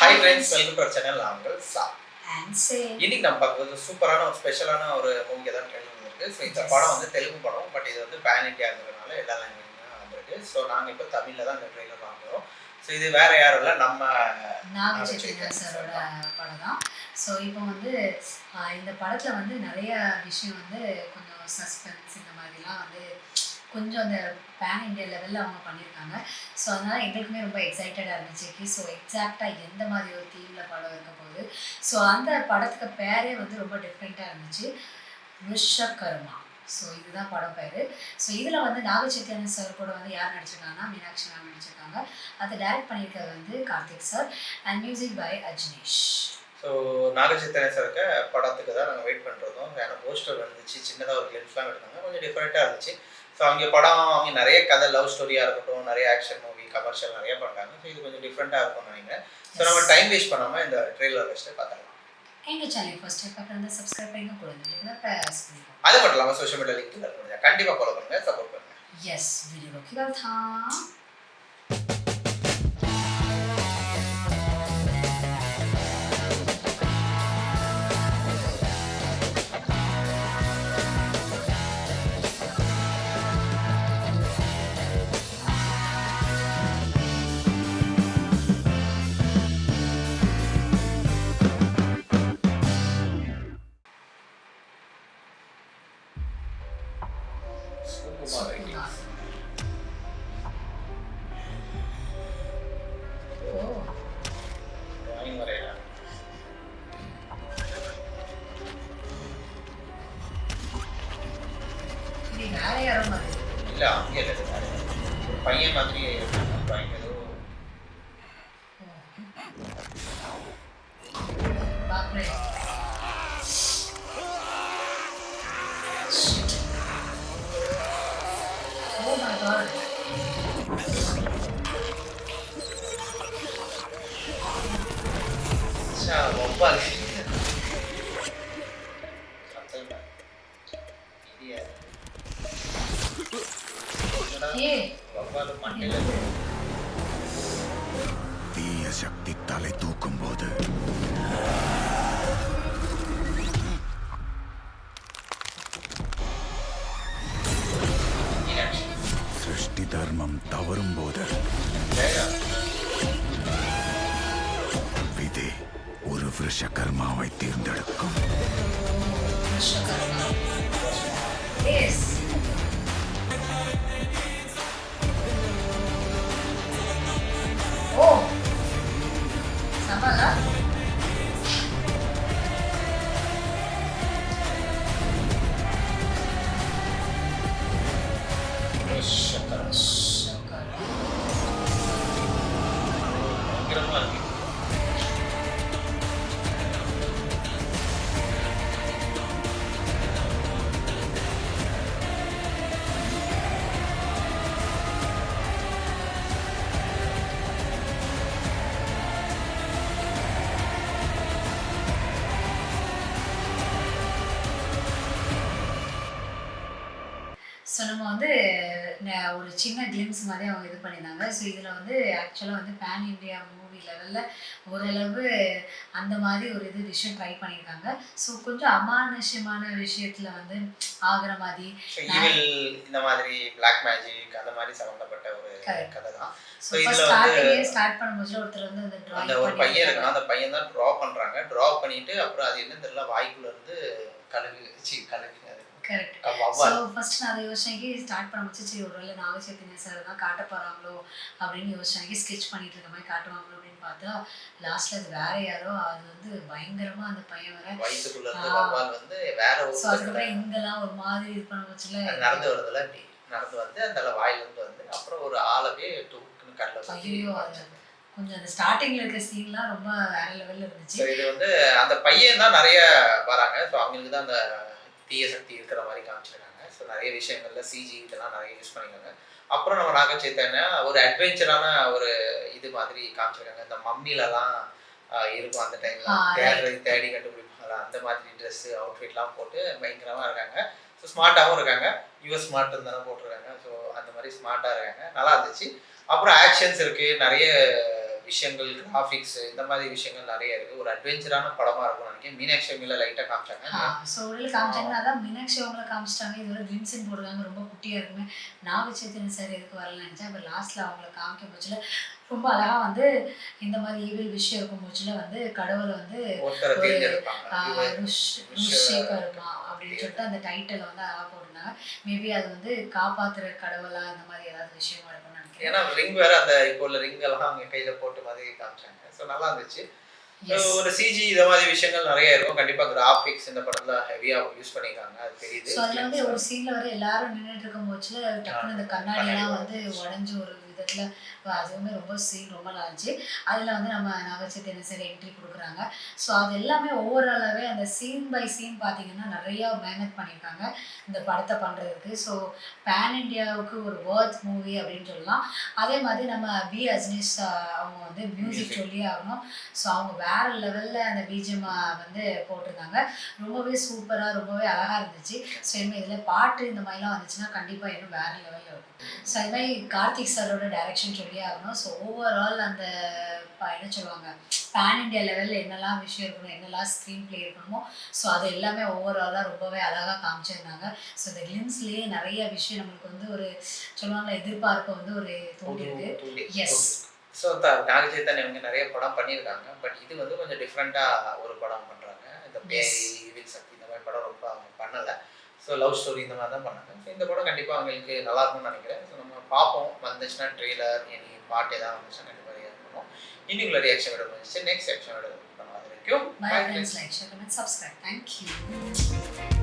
Hi friends, welcome to our channel. நான் உங்கள் சா. Answer. இன்னைக்கு நம்ம பார்க்குறது சூப்பரான ஒரு ஸ்பெஷலான ஒரு மூவிக்கு தான் ட்ரெயிலர் வந்திருக்கு. ஸோ இந்த படம் வந்து தெலுங்கு படம், பட் இது வந்து பேன் இண்டியாங்கிறதுனால எல்லா லாங்குவேஜ்லையும் தான் வந்திருக்கு. ஸோ நாங்கள் இப்போ தமிழில் தான் இந்த ட்ரெயிலர் பார்க்குறோம். ஸோ இது வேற யாரும் இல்லை, நம்ம நாக சைத்தன்யா சாரோட படம் தான். ஸோ இப்போ வந்து இந்த படத்தில் வந்து நிறைய விஷயம் வந்து கொஞ்சம் சஸ்பென்ஸ் இந்த மாதிரிலாம் வந்து கொஞ்சம் அந்த பேன் இண்டியா லெவலில் அவங்க பண்ணியிருக்காங்க. ஸோ அதனால் எங்களுக்குமே ரொம்ப எக்ஸைட்டடாக இருந்துச்சு. ஸோ எக்ஸாக்டாக எந்த மாதிரி ஒரு தீமில் படம் இருக்க போகுது. ஸோ அந்த படத்துக்கு பேரே வந்து ரொம்ப டிஃப்ரெண்ட்டாக இருந்துச்சு, விஸ்வகர்மா. ஸோ இதுதான் படம் பேர். ஸோ இதில் வந்து நாக சைத்தன்யா சார் கூட வந்து யார் நடிச்சிருக்காங்கன்னா மீனாட்சி மேம் நடிச்சிருக்காங்க. அதை டைரக்ட் பண்ணியிருக்கிறது வந்து Karthik sir and music by Ajaneesh. So Naga Chaitanya சாருக்கு படத்துக்கு தான் நாங்கள் வெயிட் பண்ணுறதும். வேறு போஸ்டர் வந்துச்சு, சின்னதாக ஒரு கிளிம்ஸ்லாம் எடுத்தாங்க, கொஞ்சம் டிஃப்ரெண்ட்டாக இருந்துச்சு. ஸோ அவங்க படம் அவங்க நிறைய கதை, லவ் ஸ்டோரியாக இருக்கட்டும், நிறைய ஆக்ஷன் மூவி, கமர்ஷியல் நிறைய பண்ணுறாங்க. ஸோ இது கொஞ்சம் டிஃப்ரெண்ட்டாக இருக்கும்னு நினைக்கிறேன். ஸோ நம்ம டைம் வேஸ்ட் பண்ணாமல் இந்த ட்ரெயிலர் ஃபஸ்ட்டு பார்த்துக்கலாம். எங்கள் சேனல் ஃபர்ஸ்ட் டைம் பார்க்குறது சப்ஸ்கிரைப் பண்ணிக்க கூடாது, ப்ரெஸ் பண்ணிக்கோங்க. அது மட்டும் இல்லாமல் சோஷியல் மீடியா லிங்க் இருக்குது, கண்டிப்பாக ஃபாலோ பண்ணுங்கள், சப்போர்ட் பண்ணுங்கள். எஸ், வீடியோ தான். இல்லை, அங்கே இல்லை, ஒரு பையன் மாதிரி பையன் ஏதோ ரொம்ப தீய சக்தி தலை தூக்கும் போது சிருஷ்டி தர்மம் தவறும் போது விதி ஒரு விருஷகர்மாவை தேர்ந்தெடுக்கும். ஸோ நம்ம வந்து ஒரு சின்ன கிளிம்ஸ் மாதிரி அவங்க இது பண்ணியிருந்தாங்க. ஸோ இதில் வந்து ஆக்சுவலாக வந்து பேன் இண்டியா மூவி லெவலில் ஓரளவு அந்த மாதிரி ஒரு விஷயம் ட்ரை பண்ணியிருக்காங்க. ஸோ கொஞ்சம் அமானுஷ்யமான விஷயத்தில் வந்து ஆகிற மாதிரி இந்த மாதிரி பிளாக் மேஜிக் அந்த மாதிரி சம்பந்தப்பட்ட ஒரு கதை தான். ஸோ ஸ்டார்டிங்கே ஸ்டார்ட் பண்ணும்போது ஒருத்தர் வந்து அந்த ஒரு பையன் இருக்கான், அந்த பையன் தான் ட்ரா பண்ணுறாங்க. ட்ரா பண்ணிட்டு அப்புறம் அது என்ன தெரியல, வாய்க்குள்ள இருந்து கழுகு. கரெக்ட். ஸோ ஃபர்ஸ்ட் நான் அதை யோசிச்சாக்கி ஸ்டார்ட் பண்ண வச்சு ஒருவேளை நாக சைத்தன்யா சார் தான் காட்ட போகிறாங்களோ அப்படின்னு யோசிச்சாக்கி ஸ்கெச் பண்ணிட்டு இருக்க மாதிரி காட்டுவாங்களோ அப்படின்னு பார்த்தா லாஸ்ட்ல அது வேற யாரோ. அது வந்து பயங்கரமா அந்த பையன் வேற வந்து வேற. ஸோ அதுக்கப்புறம் இங்கெல்லாம் ஒரு மாதிரி இது பண்ண வச்சுல நடந்து வருதுல, நடந்து வந்து அந்த வாயிலிருந்து வந்து அப்புறம் ஒரு ஆளவே தூக்குன்னு கடல. ஐயோ, அது கொஞ்சம் அந்த ஸ்டார்டிங்ல இருக்க சீன்லாம் ரொம்ப வேற லெவல்ல இருந்துச்சு. இது வந்து அந்த பையன் தான் நிறைய வராங்க. ஸோ அவங்களுக்கு தான் அந்த தீய சக்தி இருக்கிற மாதிரி காமிச்சிருக்காங்க. ஸோ நிறைய விஷயங்கள்ல சிஜி இதெல்லாம் நிறைய யூஸ் பண்ணியிருக்காங்க. அப்புறம் நம்ம நாக சைத்தன்யா ஒரு அட்வென்ச்சரான ஒரு இது மாதிரி காமிச்சிருக்காங்க. இந்த மம்மிலலாம் இருக்கும் அந்த டைம்ல தேடி கண்டுபிடிப்பாங்களா, அந்த மாதிரி ட்ரெஸ்ஸு அவுட்ஃபிட்லாம் போட்டு பயங்கரமாக இருக்காங்க. ஸோ ஸ்மார்ட்டாகவும் இருக்காங்க. யூஎஸ் ஸ்மார்ட் தானே போட்டிருக்காங்க. ஸோ அந்த மாதிரி ஸ்மார்ட்டாக இருக்காங்க, நல்லா இருந்துச்சு. அப்புறம் ஆக்ஷன்ஸ் இருக்குது, நிறைய விஷயங்கள், கிராஃபிக்ஸ் இந்த மாதிரி விஷயங்கள் நிறைய இருக்கு. ஒரு அட்வென்ச்சரான படமா இருக்கும்னு நினைக்கிறேன். மீனாட்சி அம்மில லைட்டா காமிச்சாங்க. ஸோ உள்ள காமிச்சாங்கன்னா அதான் மீனாட்சி அவங்கள காமிச்சிட்டாங்க. இது ஒரு கிளிம்ஸ்ன்னு போடுறாங்க, ரொம்ப குட்டியாக இருக்குமே. நாக சைத்தன்ய சார் எதுக்கு வரலன்னு நினச்சேன். அப்புறம் லாஸ்ட்டில் அவங்கள காமிக்கும் போச்சுல ரொம்ப அழகாக வந்து இந்த மாதிரி ஈவில் விஷயம் இருக்கும் போச்சுல வந்து கடவுளை வந்து ஒருத்தரை ஒரு தேர்ந்தெடுப்பாங்க. ருஷேகர் இருப்பான் அப்படின்னு சொல்லிட்டு அந்த டைட்டில் வந்து அழகாக போட்டிருந்தாங்க. மேபி அது வந்து காப்பாற்றுற கடவுளா இந்த மாதிரி ஏதாவது விஷயமா இருக்கும்னு நினைக்கிறேன். ஏன்னா ரிங் வேற அந்த இப்போ உள்ள ரிங் எல்லாம் அவங்க கையில போட்டு மாதிரி காமிச்சாங்க. ஸோ நல்லா இருந்துச்சு. ஒரு சிஜி இந்த மாதிரி விஷயங்கள் நிறைய இருக்கும். கண்டிப்பா கிராஃபிக்ஸ் இந்த படத்துல ஹெவியா யூஸ் பண்ணிருக்காங்க. அது தெரியுது. ஸோ அதில் வந்து ஒரு சீனில் வர எல்லாரும் நின்றுட்டு இருக்கும் போச்சுல டக்குன்னு இந்த கண்ணாடியெல்லாம் வந்து உடஞ்சி ஒரு விதத்தில் அதுவுமே ரொம்ப சீன் ரொம்ப நல்லா இருந்துச்சு. அதில் வந்து நம்ம நாகச்சைத்தன்ய சார் என்ட்ரி கொடுக்குறாங்க. ஸோ அது எல்லாமே ஓவராலாகவே அந்த சீன் பை சீன் பார்த்தீங்கன்னா நிறையா மேனேஜ் பண்ணியிருக்காங்க இந்த படத்தை பண்ணுறதுக்கு. ஸோ பேன் இண்டியாவுக்கு ஒரு வேர்த் மூவி அப்படின்னு சொல்லலாம். அதே மாதிரி நம்ம பி அஜ்னேஷ் அவங்க வந்து மியூசிக் சொல்லி ஆகணும். ஸோ அவங்க வேறு லெவலில் அந்த பிஜிஎம் வந்து போட்டிருந்தாங்க. ரொம்பவே சூப்பராக ரொம்பவே அழகாக இருந்துச்சு. ஸோ இனிமேல் இதில் பாட்டு இந்த மாதிரிலாம் வந்துச்சுன்னா கண்டிப்பாக இன்னும் வேறு லெவலில் இருக்கும். ஸோ அது மாதிரி கார்த்திக் சாரோட டைரக்ஷன் சொல்லி ஆகணும். ஸோ ஓவரால் அந்த என்ன சொல்லுவாங்க பேன் இண்டியா லெவலில் என்னெல்லாம் விஷயம் இருக்கணும், என்னெல்லாம் ஸ்க்ரீன் பிளே இருக்கணுமோ ஸோ அது எல்லாமே ஓவராலாக ரொம்பவே அழகாக காமிச்சிருந்தாங்க. ஸோ இந்த கிளிம்ஸ்லேயே நிறைய விஷயம் நம்மளுக்கு வந்து ஒரு சொல்லுவாங்க எதிர்பார்ப்பை வந்து ஒரு தூண்டிருக்கு. எஸ். ஸோ நாக சைத்தன்யா இவங்க நிறைய படம் பண்ணியிருக்காங்க. பட் இது வந்து கொஞ்சம் டிஃப்ரெண்ட்டாக ஒரு படம் பண்ணுறாங்க. இந்த பேய், ஈவில் சக்தி இந்த மாதிரி படம் ரொம்ப அவங்க பண்ணலை. ஸோ லவ் ஸ்டோரி இந்த மாதிரி தான் பண்ணாங்க. ஸோ இந்த படம் கண்டிப்பாக அவங்களுக்கு நல்லா இருக்கும்னு நினைக்கிறேன். ஸோ நம்ம பார்ப்போம். வந்துச்சுன்னா ட்ரெய்லர் எனி பாட்டு ஏதாவது வந்துச்சுன்னா கண்டிப்பாக ரியாக்ட் பண்ணுவோம். இன்னைக்குள்ள ரியாக்ஷன் வீடியோ வந்துச்சு. நெக்ஸ்ட் ரியாக்ஷன் வீடியோ பண்ண வரைக்கும் bye friends. Like, share, comment, subscribe. Thank you.